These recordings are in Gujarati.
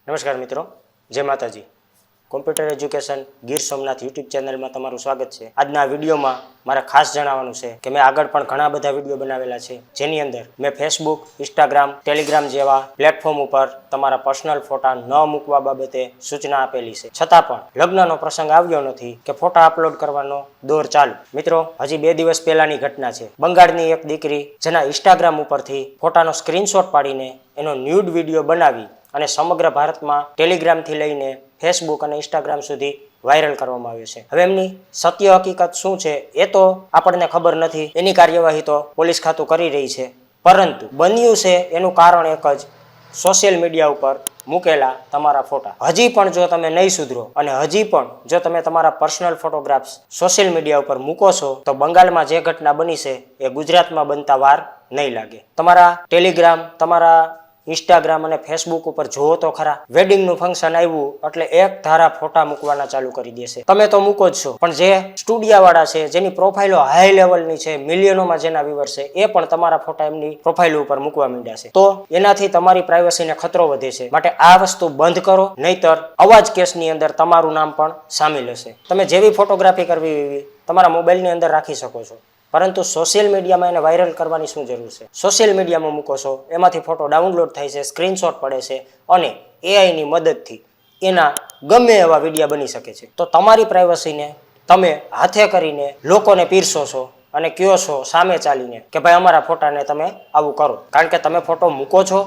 નમસ્કાર મિત્રો, જય માતાજી. Computer education Gir Somnath YouTube ચેનલમાં તમારું સ્વાગત છે. આજના આ વિડીયોમાં મારે ખાસ જણાવવાનું છે કે મેં આગળ પણ ઘણા બધા વિડીયો બનાવેલા છે, જેની અંદર મેં ફેસબુક, ઇન્સ્ટાગ્રામ, ટેલિગ્રામ જેવા પ્લેટફોર્મ ઉપર તમારા પર્સનલ ફોટા ન મૂકવા બાબતે સૂચના આપેલી છે. છતાં પણ લગ્નનો પ્રસંગ આવ્યો નથી કે ફોટા અપલોડ કરવાનો દોર ચાલુ. મિત્રો, હજી 2 દિવસ પહેલાની ઘટના છે. બંગાળની એક દીકરી જેના ઇન્સ્ટાગ્રામ ઉપરથી ફોટાનો સ્ક્રીનશોટ પાડીને એનો ન્યૂડ વિડીયો બનાવી અને સમગ્ર ભારતમાં ટેલિગ્રામથી લઈને ફેસબુક અને ઇન્સ્ટાગ્રામ સુધી વાયરલ કરવામાં આવ્યો છે. હવે એમની સત્ય હકીકત શું છે એ તો આપણને ખબર નથી. એની કાર્યવાહી તો પોલીસ ખાતું કરી રહી છે. પરંતુ બન્યું છે એનું કારણ એક જ, સોશિયલ મીડિયા ઉપર મૂકેલા તમારા ફોટા. હજી પણ જો તમે નહીં સુધરો અને હજી પણ જો તમે તમારા પર્સનલ ફોટોગ્રાફ્સ સોશિયલ મીડિયા ઉપર મૂકો છો તો બંગાળમાં જે ઘટના બની છે એ ગુજરાતમાં બનતા વાર નહીં લાગે. તમારા ટેલિગ્રામ, તમારા ઇન્સ્ટાગ્રામ અને ફેસબુક ઉપર જુઓ તો ખરા, વેડિંગનું ફંક્શન આવ્યું એટલે એક ધારા ફોટા મૂકવાના ચાલુ કરી દેશે. તમે તો મૂકો જ છો, પણ જે સ્ટુડિયાવાળા છે, જેની પ્રોફાઇલો હાઈ લેવલની છે, મિલિયનોમાં જેના વ્યુઅર્સ છે, એ પણ તમારા ફોટા એમની પ્રોફાઇલ ઉપર મૂકવા માંડ્યા છે. તો એનાથી તમારી પ્રાઇવસીને ખતરો વધે છે. માટે આ વસ્તુ બંધ કરો, નહીતર અવાજ કેસની અંદર તમારું નામ પણ સામેલ હશે. તમે જેવી ફોટોગ્રાફી કરવી એવી તમારા મોબાઈલની અંદર રાખી શકો છો, પરંતુ સોશિયલ મીડિયામાં એને વાયરલ કરવાની શું જરૂર છે? સોશિયલ મીડિયામાં મૂકો છો, એમાંથી ફોટો ડાઉનલોડ થાય છે, સ્ક્રીનશોટ પડે છે અને એઆઈની મદદથી એના ગમે એવા વિડીયા બની શકે છે. તો તમારી પ્રાઇવસીને તમે હાથે કરીને લોકોને પીરસો છો અને કહો છો સામે ચાલીને કે ભાઈ અમારા ફોટાને તમે આવું કરો, કારણ કે તમે ફોટો મૂકો છો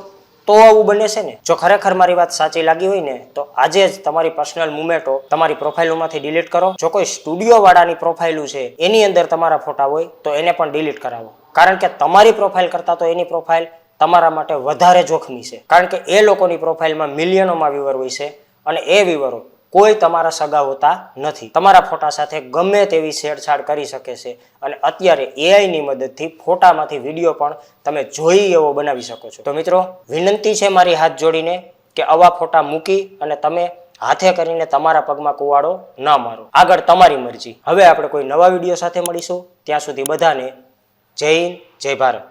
તો આવું બને છે ને. જો ખરેખર મારી વાત સાચી લાગી હોય ને તો આજે જ તમારી પર્સનલ મુમેન્ટો તમારી પ્રોફાઇલોમાંથી ડિલીટ કરો. જો કોઈ સ્ટુડિયો વાળાની પ્રોફાઇલો છે એની અંદર તમારા ફોટા હોય તો એને પણ ડિલીટ કરાવો, કારણ કે તમારી પ્રોફાઇલ કરતાં તો એની પ્રોફાઇલ તમારા માટે વધારે જોખમી છે. કારણ કે એ લોકોની પ્રોફાઇલમાં મિલિયનોમાં વ્યુઅર હોય છે અને એ વ્યુઅરો કોઈ તમારા સગા હોતા નથી. તમારા ફોટા સાથે ગમે તેવી છેડછાડ કરી શકે છે અને અત્યારે એઆઈની મદદથી ફોટામાંથી વિડીયો પણ તમે જોઈ એવો બનાવી શકો છો. તો મિત્રો, વિનંતી છે મારી હાથ જોડીને કે આવા ફોટા મૂકી અને તમે હાથે કરીને તમારા પગમાં કુવાડો ન મારો. આગળ તમારી મરજી. હવે આપણે કોઈ નવા વિડીયો સાથે મળીશું. ત્યાં સુધી બધાને જય હિન્દ, જય ભારત.